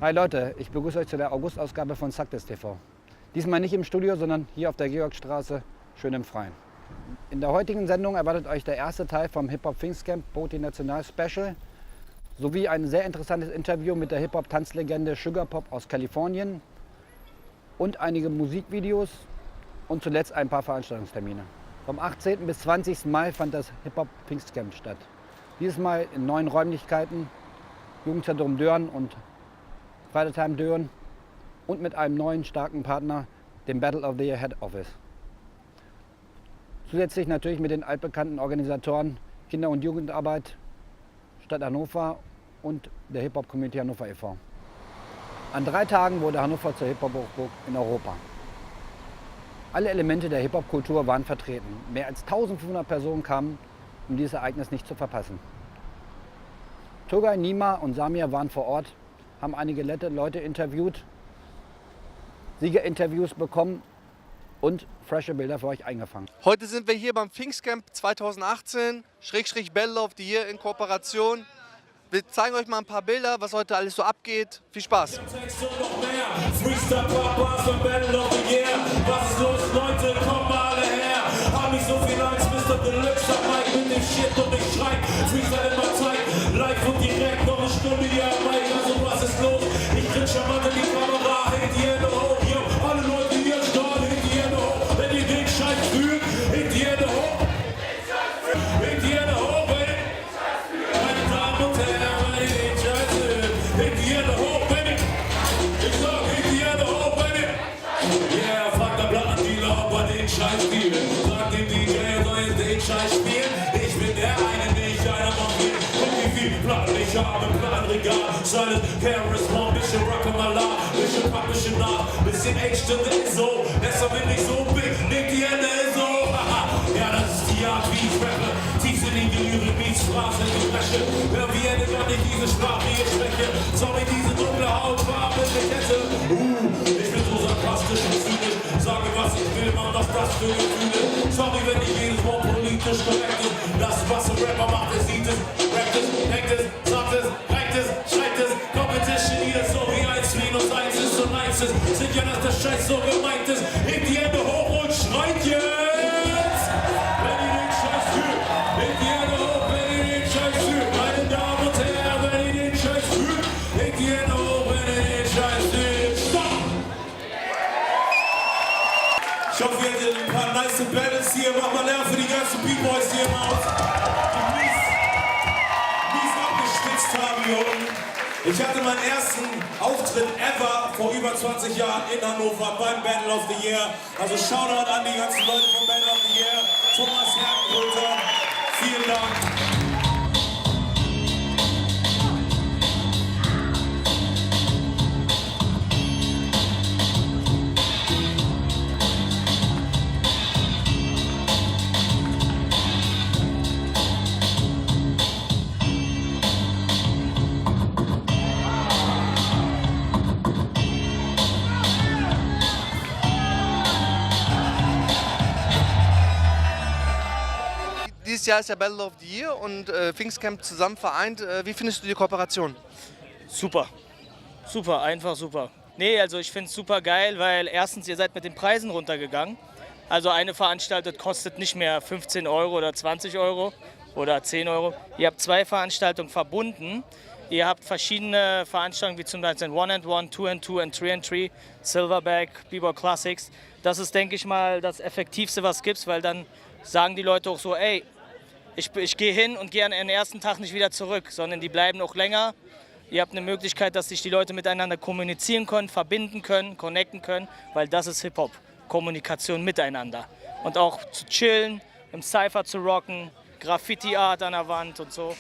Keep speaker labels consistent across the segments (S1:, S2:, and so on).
S1: Hi Leute, ich begrüße euch zu der August-Ausgabe von SuckDiz TV. Diesmal nicht im Studio, sondern hier auf der Georgstraße, schön im Freien. In der heutigen Sendung erwartet euch der erste Teil vom HipHop Pfingstcamp botynational Special sowie ein sehr interessantes Interview mit der Hip-Hop-Tanzlegende Suga Pop aus Kalifornien und einige Musikvideos und zuletzt ein paar Veranstaltungstermine. Vom 18. bis 20. Mai fand das HipHop Pfingstcamp statt. Dieses Mal in neuen Räumlichkeiten, Jugendzentrum Deeooh und Special Teil und mit einem neuen starken Partner, dem Battle of the Year Head Office. Zusätzlich natürlich mit den altbekannten Organisatoren Kinder- und Jugendarbeit, Stadt Hannover und der Hip-Hop Community Hannover e.V. An 3 Tagen wurde Hannover zur Hip-Hop-Hochburg in Europa. Alle Elemente der Hip-Hop-Kultur waren vertreten. Mehr als 1500 Personen kamen, um dieses Ereignis nicht zu verpassen. Turgay, Nima und Samir waren vor Ort, haben einige Leute interviewt, Siegerinterviews bekommen und frische Bilder für euch eingefangen.
S2: Heute sind wir hier beim Pfingstcamp 2018, Battle of the Year in Kooperation. Wir zeigen euch mal ein paar Bilder, was heute alles so abgeht. Viel Spaß!
S3: Freestyle Pop Battle of the Year. Was ist los, Leute? Kommen alle her. Hab nicht so viel Angst, Mr. Deluxe. Hab Mike mit dem Shit und ich schrei. Freestyle immer Zeit, live und direkt. Noch eine Stunde, ja, Mike. Also was ist los? Ich krieg charmant in die Kamera. Hebt die Hände hoch, yo. Alle Leute hier starten, hebt die Hände hoch. Wenn ihr den Scheiß fühlt, hebt die Hände hoch. Hebt die Hände hoch, ey. Meine Damen und Herren, wenn ihr den Scheiß fühlt, hebt die Hände hoch, baby. Ich sag, hebt die Hände hoch, baby. Yeah, fragt der Plattendealer, ob er den Scheiß spielt. Sagt dem DJ, er soll jetzt den Scheiß spielen. Ich bin der eine, nicht einer von mir. Und wie viel Platten ich habe im Plattenregal. Silent Charisma, bisschen Rockamala, bisschen Pop, bisschen nah, bisschen H-Stunde ist so. Deshalb bin ich so big, leg die Hände so. Ja, das ist die Art, wie ich rappe. Tiefsinnige Lyrik, Beats, Phrasen, Gefresche. Hör wie Ende gar nicht diese Sprache hier spreche. Sorry, diese dunkle Hautfarbe, ich hätte. Ich bin so sarkastisch und zynisch. Sage, was ich will, Mann, was das für Gefühle. Sorry, wenn nicht jedes Wort politisch korrekt ist. Das, was ein Rapper macht, er sieht es, rappt es, denkt es, sagt es, reicht es, schreit es. Competition hier so wie 1 minus 1 ist und 1 ist. Sicher, dass der Scheiß so gemeint ist. Hebt die Hände hoch und schreit jetzt. Wenn ihr den Scheiß fühlt, hebt die Hände hoch, wenn ihr den Scheiß fühlt. Meine Damen und Herren, wenn ihr den Scheiß fühlt, hebt die Hände hoch, wenn ihr den Scheiß fühlt. Stopp! Ich hoffe, ihr hattet ein paar nice Battles hier. Macht mal Lärm für die ganzen B-Boys hier im Haus. Die mies abgespitzt haben hier unten. Ich hatte meinen ersten Auftritt ever vor über 20 Jahren in Hannover beim Battle of the Year. Also Shoutout an die ganzen Leute vom Battle of the Year. Thomas Herkenbrüter, vielen Dank.
S2: Dieses Jahr ist ja Battle of the Year und Pfingstcamp zusammen vereint. Wie findest du die Kooperation?
S4: Super. Super, einfach super. Nee, also ich finde es super geil, weil erstens, ihr seid mit den Preisen runtergegangen. Also eine Veranstaltung kostet nicht mehr 15 Euro oder 20 Euro oder 10 Euro. Ihr habt 2 Veranstaltungen verbunden. Ihr habt verschiedene Veranstaltungen, wie zum Beispiel 1&1, 2&2 und 3&3, Silverback, B-Boy Classics. Das ist, denke ich mal, das Effektivste, was es gibt, weil dann sagen die Leute auch so, ey, ich gehe hin und gehe an den ersten Tag nicht wieder zurück, sondern die bleiben auch länger. Ihr habt eine Möglichkeit, dass sich die Leute miteinander kommunizieren können, verbinden können, connecten können, weil das ist Hip-Hop, Kommunikation miteinander. Und auch zu chillen, im Cypher zu rocken, Graffiti-Art an der Wand und so.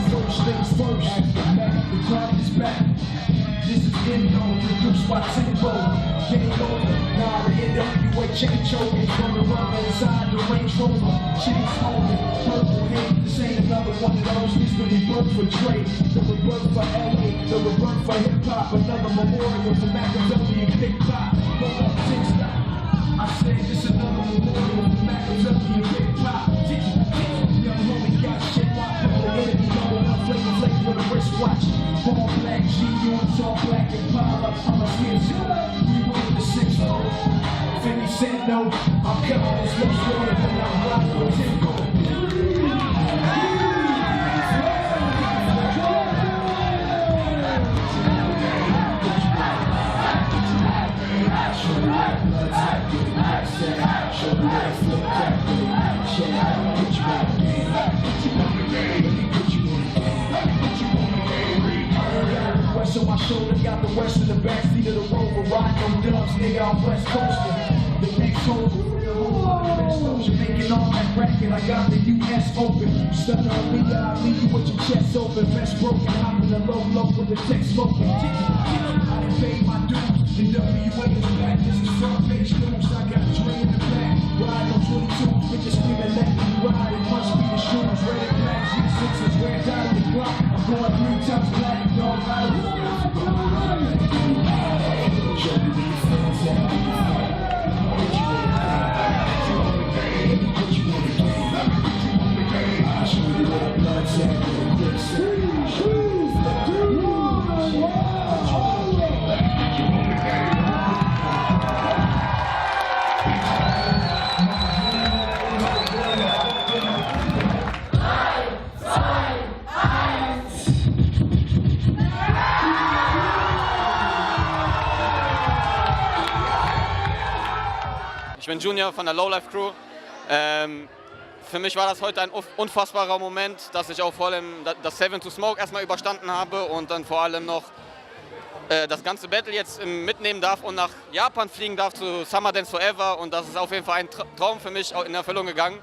S3: First things first, the party's back. This is Endo, produced by Tempo. Game over, now the NWA change over. From the rubber inside the Range Rover. Chicks holding, purple haze. This ain't another one of those. This really birth for Dre. The rebirth for LA, the rebirth for hip-hop. Another memorial for Machiavelli and Big Pop. Go up, six stop. I said this another memorial for Machiavelli and Big Pop. Young homie got shit locked up. The enemy going up, flavor with a wristwatch. All black G-Units, all black Impala. I'm a skin zero. We win the 6-0. 50 Cent, no. I'm coming as much water than I'm riding with Tempo. So my shoulder got the west of the backseat of the Rover. Riding no dubs, nigga, I'm West Coasting. The next over, exposure, making all that racket. I got the US open. Stutter on me, I'll leave you with your chest open. Vest broken, hopping the low with the text smoking. I done paid my dues. The WA is back, this is front page news. I got Dre in the back, riding on 22s. Bitches screaming, let me ride. It must be the shoes. Red and black G6s, red dot of the clock. I'm going 3 times black, dog out.
S5: Ich bin Junior von der Lowlife Crew. Für mich war das heute ein unfassbarer Moment, dass ich auch vor allem das 7 to Smoke erstmal überstanden habe und dann vor allem noch das ganze Battle jetzt mitnehmen darf und nach Japan fliegen darf zu Summer Dance Forever. Und das ist auf jeden Fall ein Traum für mich in Erfüllung gegangen,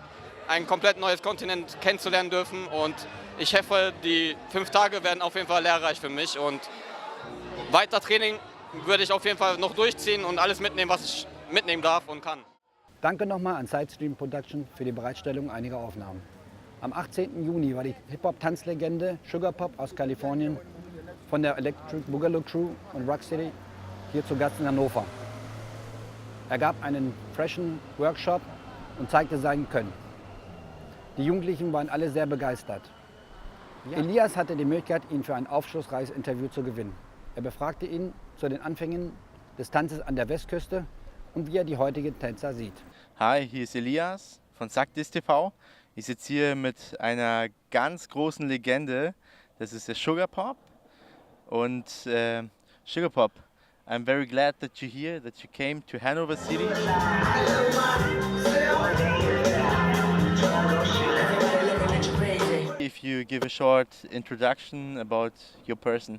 S5: ein komplett neues Kontinent kennenzulernen dürfen. Und ich hoffe, die 5 Tage werden auf jeden Fall lehrreich für mich. Und weiter Training würde ich auf jeden Fall noch durchziehen und alles mitnehmen, was ich mitnehmen darf und kann.
S1: Danke nochmal an Sidestream Production für die Bereitstellung einiger Aufnahmen. Am 18. Juni war die Hip-Hop-Tanzlegende Suga Pop aus Kalifornien von der Electric Boogaloo Crew und Rocksteady hier zu Gast in Hannover. Er gab einen freshen Workshop und zeigte sein Können. Die Jugendlichen waren alle sehr begeistert. Elias hatte die Möglichkeit, ihn für ein aufschlussreiches Interview zu gewinnen. Er befragte ihn zu den Anfängen des Tanzes an der Westküste und wie er die heutigen Tänzer sieht.
S6: Hi, hier ist Elias von SuckDiz TV. Ich sitze hier mit einer ganz großen Legende. Das ist der Suga Pop. Und Suga Pop, I'm very glad that you're here, that you came to Hanover City. If you give a short introduction about your person.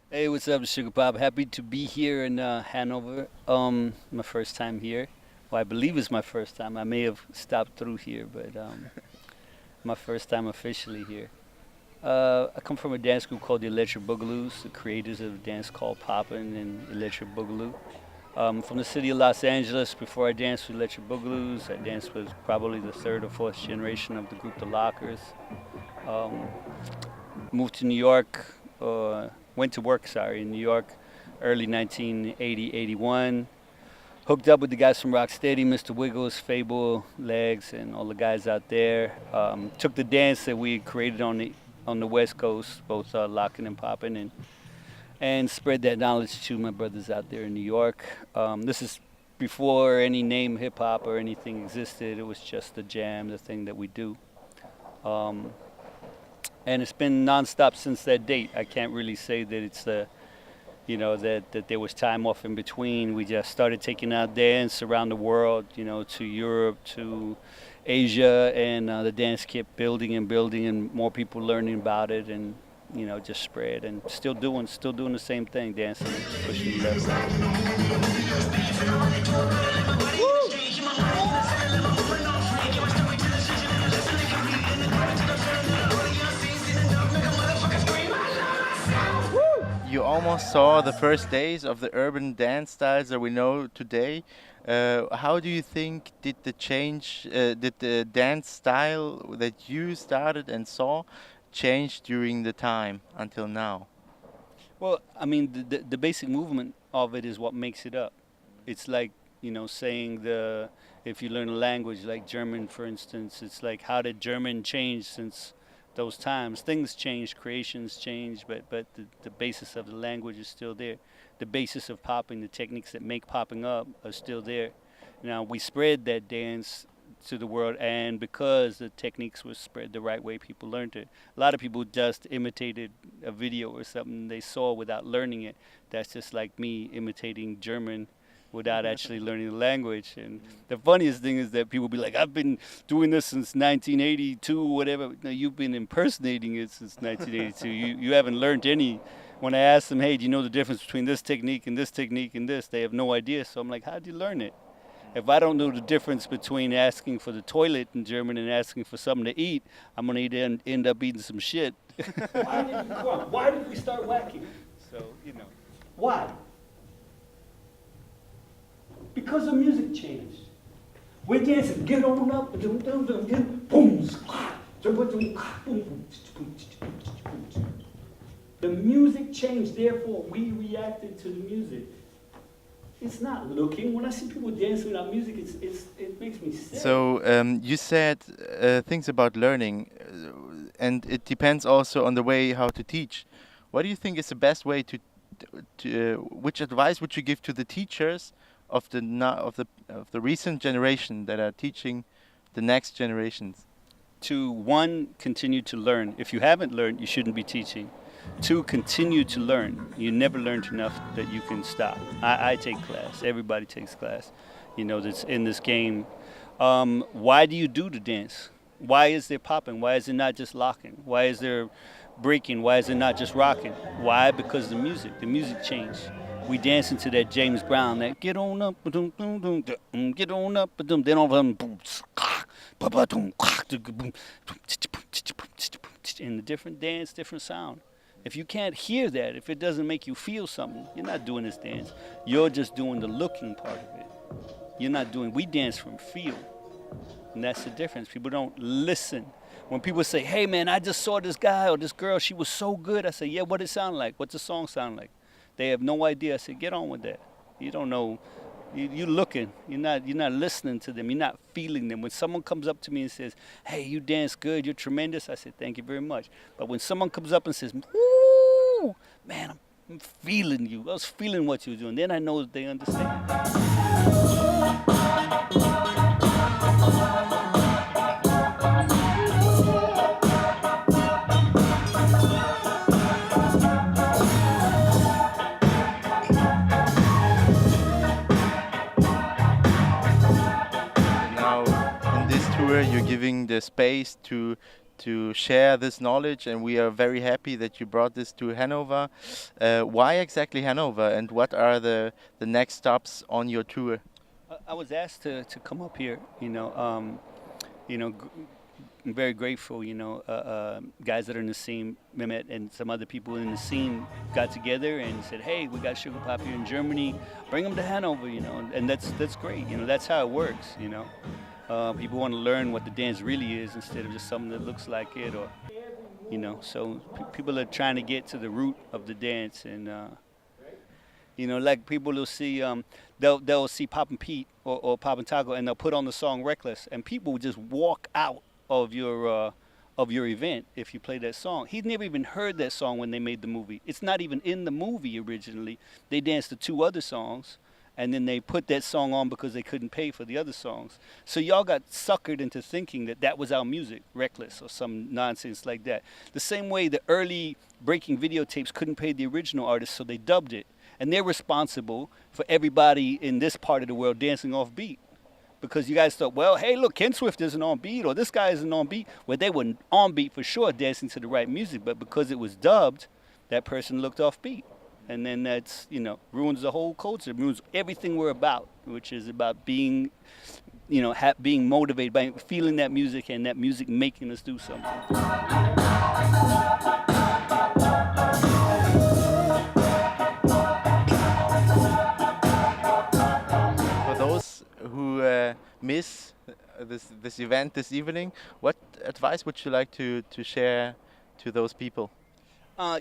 S7: Hey, what's up, Suga Pop? Happy to be here in Hanover. My first time here. Well, I believe it's my first time. I may have stopped through here, but my first time officially here. I come from a dance group called the Electric Boogaaloos, the creators of a dance called Poppin' and Electric Boogaloo. From the city of Los Angeles. Before I danced with Electric Boogaaloos, I danced with probably the 3rd or 4th generation of the group, the Lockers. Moved to New York. Went to work, in New York, early 1980, 81. Hooked up with the guys from Rocksteady, Mr. Wiggles, Fable, Legs, and all the guys out there. Took the dance that we had created on the West Coast, both locking and popping, and spread that knowledge to my brothers out there in New York. This is before any name hip-hop or anything existed. It was just the jam, the thing that we do. And it's been nonstop since that date. I can't really say that it's that there was time off in between. We just started taking out dance around the world, to Europe, to Asia, and the dance kept building and more people learning about it, and just spread, and still doing the same thing, dancing, pushing the left.
S6: almost saw the first days of the urban dance styles that we know today. How do you think did the dance style that you started and saw change during the time until now?
S7: Well, I mean, the basic movement of it is what makes it up. It's like, saying if you learn a language like German, for instance, it's like, how did German change since those times? Things change, creations change, but the basis of the language is still there. The basis of popping, the techniques that make popping up are still there. Now, we spread that dance to the world, and because the techniques were spread the right way, people learned it. A lot of people just imitated a video or something they saw without learning it. That's just like me imitating German without actually learning the language. And the funniest thing is that people be like, I've been doing this since 1982 or whatever. No, you've been impersonating it since 1982. You haven't learned any. When I ask them, hey, do you know the difference between this technique and this technique and this, they have no idea. So I'm like, how did you learn it? If I don't know the difference between asking for the toilet in German and asking for something to eat, I'm going to end up eating some shit.
S8: Why did we start whacking?
S7: So,
S8: Why? Because the music changed. We're dancing, get on up, boom, boom, the music changed, therefore we reacted to the music. It's not looking. When I see people dancing without music, it makes me sick.
S6: So you said things about learning, and it depends also on the way how to teach. What do you think is the best way to which advice would you give to the teachers of the recent generation that are teaching the next generations?
S7: To one, continue to learn. If you haven't learned, you shouldn't be teaching. Two, continue to learn. You never learned enough that you can stop. I take class. Everybody takes class, that's in this game. Why do you do the dance? Why is there popping? Why is it not just locking? Why is there breaking? Why is it not just rocking? Why? Because the music changed. We dance into that James Brown, that get on up, get on up, then all of a sudden, in the different dance, different sound. If you can't hear that, if it doesn't make you feel something, you're not doing this dance. You're just doing the looking part of it. We dance from feel. And that's the difference. People don't listen. When people say, hey man, I just saw this guy or this girl, she was so good. I say, yeah, what it sound like? What's the song sound like? They have no idea. I say, get on with that. You don't know. You're looking. You're not listening to them. You're not feeling them. When someone comes up to me and says, hey, you dance good, you're tremendous, I say, thank you very much. But when someone comes up and says, woo, man, I'm feeling you. I was feeling what you were doing. Then I know that they understand.
S6: You're giving the space to share this knowledge, and we are very happy that you brought this to Hanover. Why exactly Hanover, and what are the next stops on your tour?
S7: I was asked to come up here. I'm very grateful. Guys that are in the scene, Mehmet and some other people in the scene got together and said, hey, we got Suga Pop here in Germany, bring them to Hanover. And that's great. That's how it works. People want to learn what the dance really is instead of just something that looks like it, or so people are trying to get to the root of the dance. And like people will see they'll see Poppin' Pete or Poppin' Taco, and they'll put on the song Reckless, and people will just walk out of your event if you play that song. He's never even heard that song when they made the movie. It's not even in the movie originally. They danced to two other songs, and then they put that song on because they couldn't pay for the other songs. So y'all got suckered into thinking that was our music, Reckless or some nonsense like that. The same way the early breaking videotapes couldn't pay the original artist, so they dubbed it. And they're responsible for everybody in this part of the world dancing off beat. Because you guys thought, well, hey, look, Ken Swift isn't on beat, or this guy isn't on beat. Well, they were on beat for sure, dancing to the right music, but because it was dubbed, that person looked off beat. And then that's, ruins the whole culture, ruins everything we're about, which is about being, being motivated by feeling that music and that music making us do something.
S6: miss this event this evening, what advice would you like to share to those people?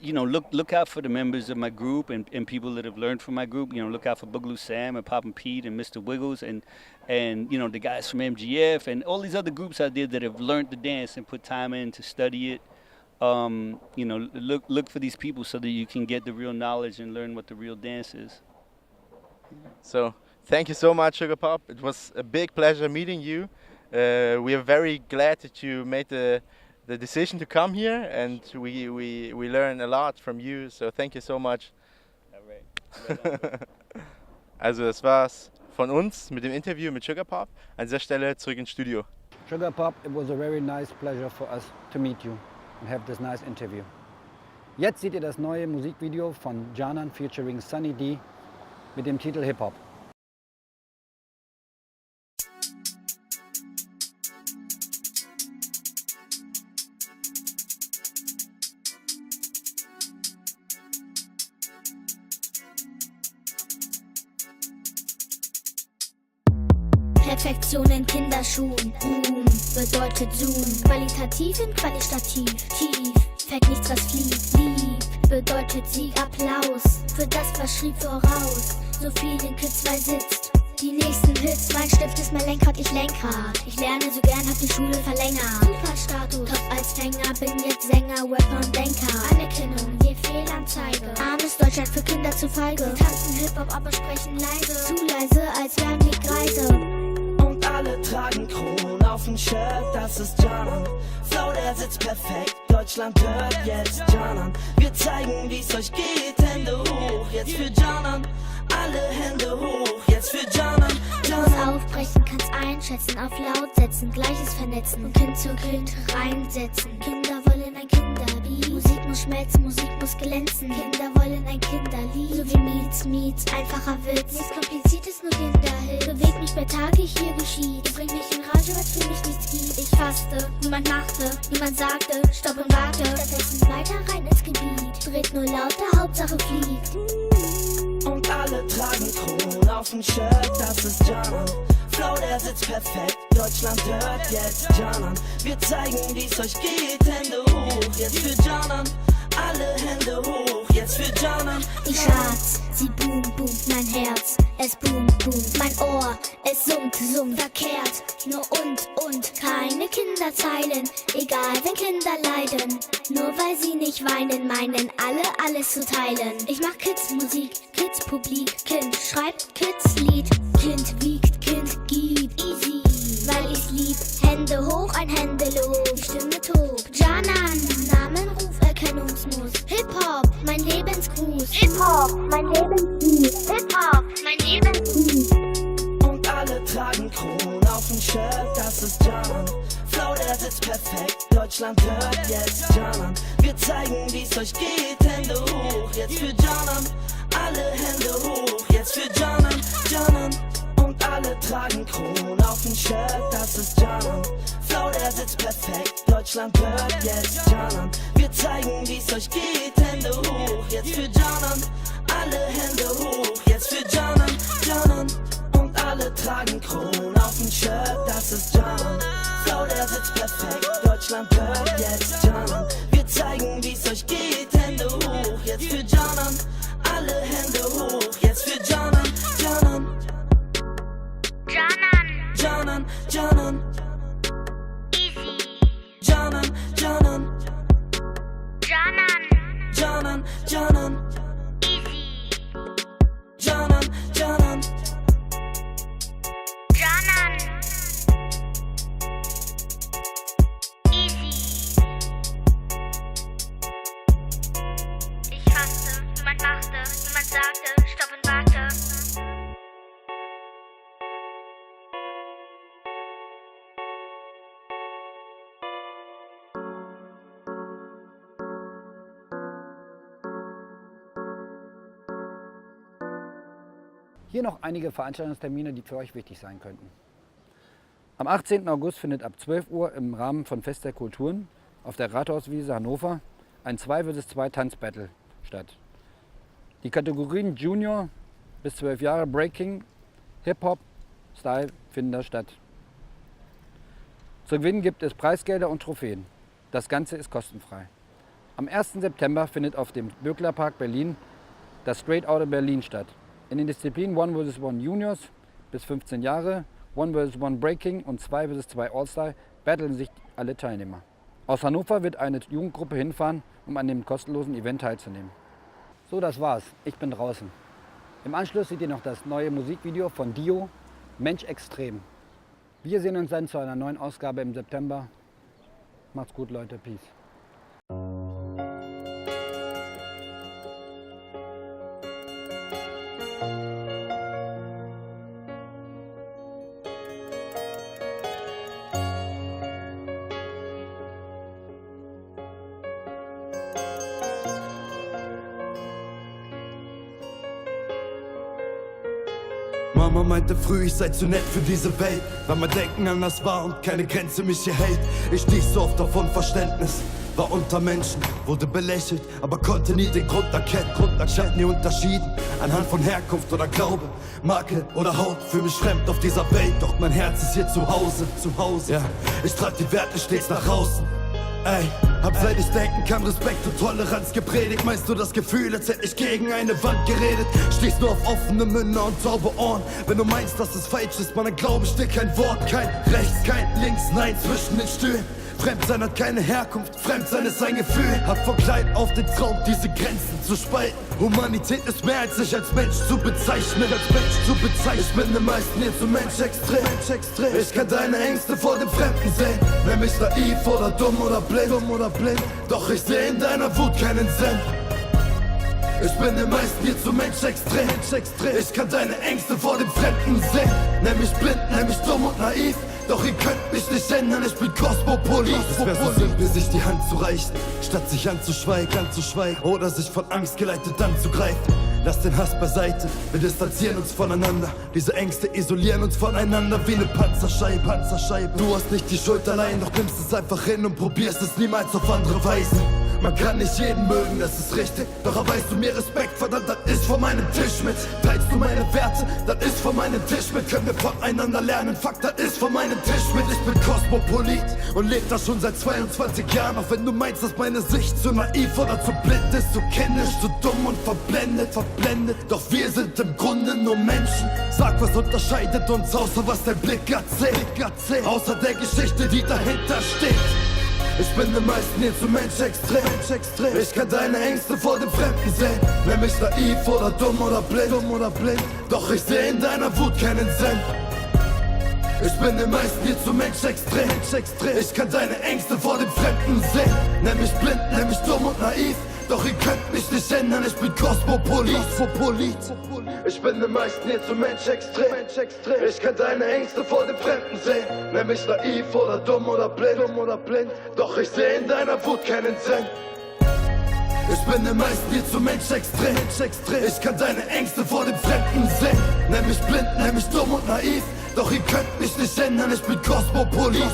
S7: You know, look out for the members of my group and people that have learned from my group. You know, look out for Boogaaloos Sam and Pop and Pete and Mr. Wiggles and you know, the guys from MGF and all these other groups out there that have learned the dance and put time in to study it. You know, look for these people so that you can get the real knowledge and learn what the real dance is.
S6: So thank you so much, Suga Pop. It was a big pleasure meeting you. We are very glad that you made the decision to come here, and we learn a lot from you. So thank you so much. Also das war's von uns mit dem Interview mit Suga Pop. An dieser Stelle zurück ins Studio.
S1: Suga Pop, it was a very nice pleasure for us to meet you and have this nice interview. Jetzt seht ihr das neue Musikvideo von Canan featuring Samy Deluxe mit dem Titel HipHop.
S9: Perfektion in Kinderschuhen. Ruhm bedeutet Zoom. Qualitativ in qualitativ. Tief fällt nichts, was fließt. Lieb bedeutet Sieg. Applaus für das, was schrieb voraus. So viel in Kids 2 sitzt. Die nächsten Hits, mein Stift ist mein Lenkrad, ich Lenkrad. Ich lerne so gern, hab die Schule verlängert. Superstatus, top als Fänger, bin jetzt Sänger, Rapper und Denker. Anerkennung, je Fehlanzeige. Armes Deutschland für Kinder zu feige. Wir tanzen Hip-Hop, aber sprechen leise. Zu leise, als wären wir Greise.
S10: Und alle tragen Kronen auf dem Shirt, das ist Canan. Flow, der sitzt perfekt, Deutschland hört jetzt Canan. Wir zeigen, wie's euch geht, Hände hoch, jetzt für Canan. Alle Hände hoch, jetzt für Canan.
S9: Aufbrechen, kann's einschätzen, auf laut setzen, Gleiches vernetzen, Kind zu Kind reinsetzen. Kinder wollen ein Kinderbeat, Musik muss schmelzen, Musik muss glänzen. Kinder wollen ein Kinderlied, so wie Meets, einfacher Witz. Nichts Kompliziertes, nur Kinderhit. Beweg mich bei Tage, hier geschieht. Bring mich in Rage, was für mich nichts gibt. Ich faste, niemand machte, niemand sagte, stopp und warte. Stattdessen weiter rein ins Gebiet, dreht nur lauter, Hauptsache fliegt.
S10: Und alle tragen Kronen auf dem Shirt, das ist Canan. Flow, der sitzt perfekt, Deutschland hört jetzt Canan. Wir zeigen, wie's euch geht, Hände hoch, jetzt für Canan. Alle Hände hoch, jetzt für Canan.
S9: Die Charts, sie boom, boom, mein Herz, es boom, boom. Mein Ohr, es summt, summt, verkehrt. Nur und, keine Kinderzeilen. Egal, wenn Kinder leiden. Nur weil sie nicht weinen, meinen alle, alles zu teilen. Ich mach Kids Musik, Kids Publik. Kind schreibt Kids Lied. Kind wiegt, Kind gibt. Easy, weil ich's lieb. Hände hoch, ein Händelob. Die Stimme tobt. Canan, Namenruf, Erkennungsmus. Hip-Hop, mein Lebensgruß. Hip-Hop, mein Lebenslied. Hip-Hop, mein Lebenslied.
S10: Und alle tragen Kronen auf dem Shirt, das ist Canan. Flow, der sitzt perfekt, Deutschland hört jetzt Canan. Wir zeigen, wie's euch geht, Hände hoch, jetzt für Canan. Alle Hände hoch, jetzt für Canan, Canan. Und alle tragen Kronen auf dem Shirt, das ist Canan. Flow, der sitzt perfekt, Deutschland hört jetzt Canan. Wir zeigen, wie's euch geht, Hände hoch, jetzt für Canan. Alle Hände hoch, jetzt für Canan, Canan. Und alle tragen Kronen auf dem Shirt, das ist Canan. Flow, der sitzt perfekt, Deutschland hört jetzt Canan. Wir zeigen, wie's euch geht, Hände hoch, jetzt für Canan. Alle Hände hoch, jetzt für Canan, Canan. Canan, Canan.
S9: Easy.
S10: Canan, Canan.
S9: Canan.
S10: Canan, Canan.
S9: Easy.
S10: Canan, Canan.
S9: Canan. Easy. Ich fasste, niemand machte, niemand sagte, stopp und warte.
S1: Hier noch einige Veranstaltungstermine, die für euch wichtig sein könnten. Am 18. August findet ab 12 Uhr im Rahmen von Fest der Kulturen auf der Rathauswiese Hannover ein 2 vs 2 Tanzbattle statt. Die Kategorien Junior bis 12 Jahre, Breaking, Hip-Hop, Style finden da statt. Zu gewinnen gibt es Preisgelder und Trophäen. Das Ganze ist kostenfrei. Am 1. September findet auf dem Böcklerpark Berlin das Straight Outta Berlin statt. In den Disziplinen 1 vs 1 Juniors bis 15 Jahre, 1 vs 1 Breaking und 2 vs 2 All-Star battlen sich alle Teilnehmer. Aus Hannover wird eine Jugendgruppe hinfahren, um an dem kostenlosen Event teilzunehmen. So, das war's. Ich bin draußen. Im Anschluss seht ihr noch das neue Musikvideo von Deeooh, Mensch Extrem. Wir sehen uns dann zu einer neuen Ausgabe im September. Macht's gut, Leute. Peace.
S10: Mama meinte früh, ich sei zu nett für diese Welt, weil mein Denken anders war und keine Grenze mich hier hält. Ich stieß so oft auf Unverständnis, war unter Menschen, wurde belächelt, aber konnte nie den Grund erkennen. Ich hab nie unterschieden, anhand von Herkunft oder Glaube, Makel oder Haut. Fühl mich fremd auf dieser Welt, doch mein Herz ist hier zu Hause. Ja, ich trag die Werte stets nach außen. Ey, hab seit ich denken kann Respekt und Toleranz gepredigt. Meinst du das Gefühl, als hätte ich gegen eine Wand geredet? Stehst nur auf offene Münder und taube Ohren. Wenn du meinst, dass es falsch ist, man, dann glaube ich dir kein Wort. Kein rechts, kein links, nein, zwischen den Stühlen. Fremdsein hat keine Herkunft, Fremdsein ist ein Gefühl. Hab von klein auf den Traum, diese Grenzen zu spalten. Humanität ist mehr als sich als Mensch zu bezeichnen. Ich bin den meisten hier zum Mensch extrem. Ich kann deine Ängste vor dem Fremden sehen. Nenn mich naiv oder dumm oder blind. Doch ich seh in deiner Wut keinen Sinn. Ich bin den meisten hier zum Mensch extrem. Ich kann deine Ängste vor dem Fremden sehen. Nenn mich blind, nenn mich dumm und naiv. Doch ihr könnt mich nicht ändern, ich bin Kosmopolit. Es wär so simpel, sich die Hand zu reichen, statt sich anzuschweigen. Oder sich von Angst geleitet anzugreifen. Lass den Hass beiseite, wir distanzieren uns voneinander. Diese Ängste isolieren uns voneinander wie eine Panzerscheibe. Du hast nicht die Schuld allein, doch nimmst es einfach hin und probierst es niemals auf andere Weise. Man kann nicht jeden mögen, das ist richtig. Doch erweist du mir Respekt, verdammt, das ist von meinem Tisch mit. Teilst du meine Werte, das ist von meinem Tisch mit. Können wir voneinander lernen, fuck, das ist von meinem Tisch mit. Ich bin Kosmopolit und leb das schon seit 22 Jahren. Auch wenn du meinst, dass meine Sicht zu naiv oder zu blind ist, zu kindisch, zu dumm und verblendet. Doch wir sind im Grunde nur Menschen. Sag, was unterscheidet uns, außer was dein Blick erzählt. Außer der Geschichte, die dahinter steht. Ich bin den meisten hier zum Mensch extrem. Ich kann deine Ängste vor dem Fremden sehen. Nenn mich naiv oder dumm oder blind. Doch ich seh in deiner Wut keinen Sinn. Ich bin den meisten hier zum Mensch extrem. Ich kann deine Ängste vor dem Fremden sehen. Nenn mich blind, nenn mich dumm und naiv. Doch ihr könnt mich nicht ändern, ich bin Kosmopolit. Ich bin den meisten hier zum Mensch extrem. Ich kann deine Ängste vor dem Fremden sehen. Nenn mich naiv oder dumm oder blind. Doch ich seh in deiner Wut keinen Sinn. Ich bin den meisten hier zum Mensch extrem. Ich kann deine Ängste vor dem Fremden sehen. Nenn mich blind, nenn mich dumm und naiv. Doch ihr könnt mich nicht ändern, ich bin Kosmopolit.